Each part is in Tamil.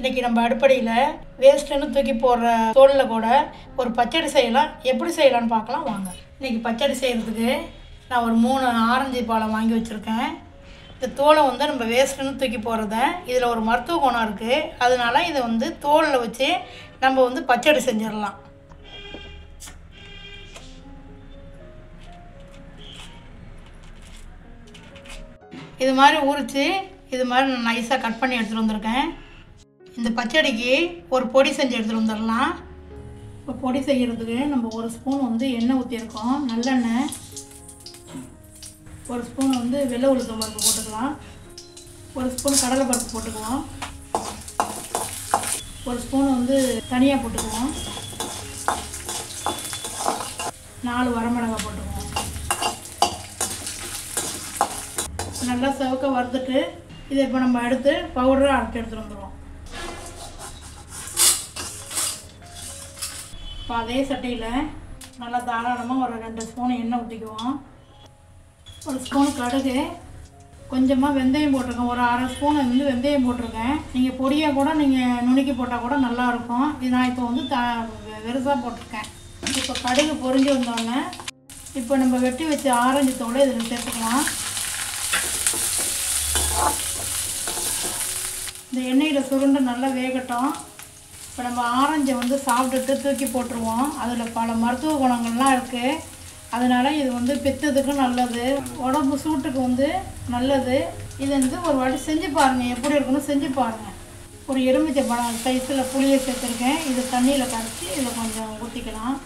இன்றைக்கி நம்ம அடுப்படியில் வேஸ்ட்டுன்னு தூக்கி போடுற தோலில் கூட ஒரு பச்சடி செய்யலாம். எப்படி செய்யலான்னு பார்க்கலாம் வாங்க. இன்றைக்கி பச்சடி செய்கிறதுக்கு நான் ஒரு 3 ஆரஞ்சு பழம் வாங்கி வச்சுருக்கேன். இந்த தோலை நம்ம வேஸ்ட்டுன்னு தூக்கி போடுறத இதில் ஒரு மருத்துவ குணம் இருக்குது. அதனால இதை தோலில் வச்சு நம்ம பச்சடி செஞ்சிடலாம். இது மாதிரி உரித்து இது மாதிரி நான் நைஸாக கட் பண்ணி எடுத்துகிட்டு வந்திருக்கேன். இந்த பச்சடிக்கு ஒரு பொடி செஞ்சு எடுத்துகிட்டு வந்துடலாம். இப்போ பொடி செய்கிறதுக்கு நம்ம 1 ஸ்பூன் எண்ணெய் ஊற்றிருக்கோம், நல்லெண்ணெய். 1 ஸ்பூன் வெள்ளை உளுத்தம் பருப்பு போட்டுக்கலாம். 1 ஸ்பூன் கடலை பருப்பு போட்டுக்குவோம். 1 ஸ்பூன் தனியாக போட்டுக்குவோம். 4 வரமிளகாய் போட்டுக்குவோம். நல்லா செவக்க வறுத்துட்டு இதை இப்போ நம்ம எடுத்து பவுடராக அரைச்சி எடுத்துகிட்டு வந்துடுவோம். இப்போ அதே சட்டியில் நல்லா தாராளமாக ஒரு 2 ஸ்பூன் எண்ணெய் ஊற்றிக்குவோம். 1 ஸ்பூன் கடுகு, கொஞ்சமாக வெந்தயம் போட்டிருக்கேன். ஒரு 1/2 ஸ்பூன் வெந்தயம் போட்டிருக்கேன். நீங்கள் பொடியாக கூட நீங்கள் நுணுக்கி போட்டால் கூட நல்லாயிருக்கும். இது நான் இப்போ வெறுசாக போட்டிருக்கேன். இப்போ கடுகு பொரிஞ்சு வந்தோடனே இப்போ நம்ம வெட்டி வச்ச ஆரஞ்சு தோலை இதில் சேர்த்துக்கலாம். இந்த எண்ணெயில் சுருண்டு நல்லா வேகட்டும். இப்போ நம்ம ஆரஞ்சை சாப்பிட்டுட்டு தூக்கி போட்டுருவோம். அதில் பல மருத்துவ குணங்கள்லாம் இருக்குது. அதனால் இது பித்தத்துக்கும் நல்லது, உடம்பு சூட்டுக்கு நல்லது. இது ஒரு வாட்டி செஞ்சு பாருங்கள், எப்படி இருக்குன்னு செஞ்சு பாருங்கள். ஒரு எலுமிச்சை பழம் சைஸில் புளியை சேர்த்துருக்கேன். இது தண்ணியில் கரைச்சி இதில் கொஞ்சம் ஊற்றிக்கலாம்.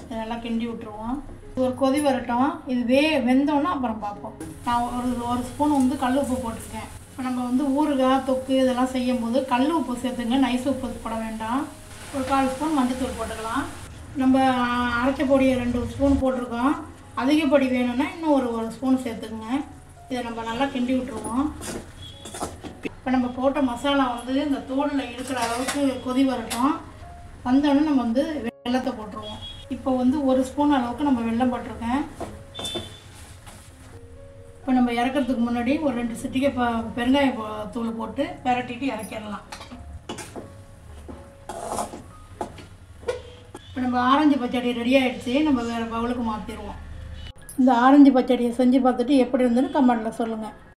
இதை நல்லா கிண்டி விட்டுருவோம். ஒரு கொதி வரட்டும். இது வெந்தோன்னா அப்புறம் பார்ப்போம். நான் ஒரு ஸ்பூன் கல் உப்பு போட்டிருக்கேன். இப்போ நம்ம ஊறுகாய் தொக்கு இதெல்லாம் செய்யும்போது கல் உப்பு சேர்த்துங்க, நைஸ் உப்பு போட வேண்டாம். ஒரு 1/4 ஸ்பூன் மஞ்சத்தூள் போட்டுக்கலாம். நம்ம அரைச்ச பொடியை 2 ஸ்பூன் போட்டிருக்கோம். அதிகப்படி வேணும்னா இன்னும் ஒரு ஸ்பூன் சேர்த்துக்குங்க. இதை நம்ம நல்லா கிண்டி விட்டுருவோம். இப்போ நம்ம போட்ட மசாலா இந்த தோலில் இருக்கிற அளவுக்கு கொதி வரட்டும். வந்தோடனே நம்ம வெல்லத்தை போட்டுருவோம். இப்போ 1 ஸ்பூன் அளவுக்கு நம்ம வெல்லம் போட்டிருக்கேன். இப்போ நம்ம இறக்கிறதுக்கு முன்னாடி ஒரு 2 சிட்டிகை பெருங்காய தூள் போட்டு பெரட்டிட்டு இறக்கிடலாம். இப்போ நம்ம ஆரஞ்சு பச்சடி ரெடி ஆகிடுச்சு. நம்ம வேறு பவுலுக்கு மாற்றிடுவோம். இந்த ஆரஞ்சு பச்சடியை செஞ்சு பார்த்துட்டு எப்படி இருந்துன்னு கமெண்ட்டில் சொல்லுங்கள்.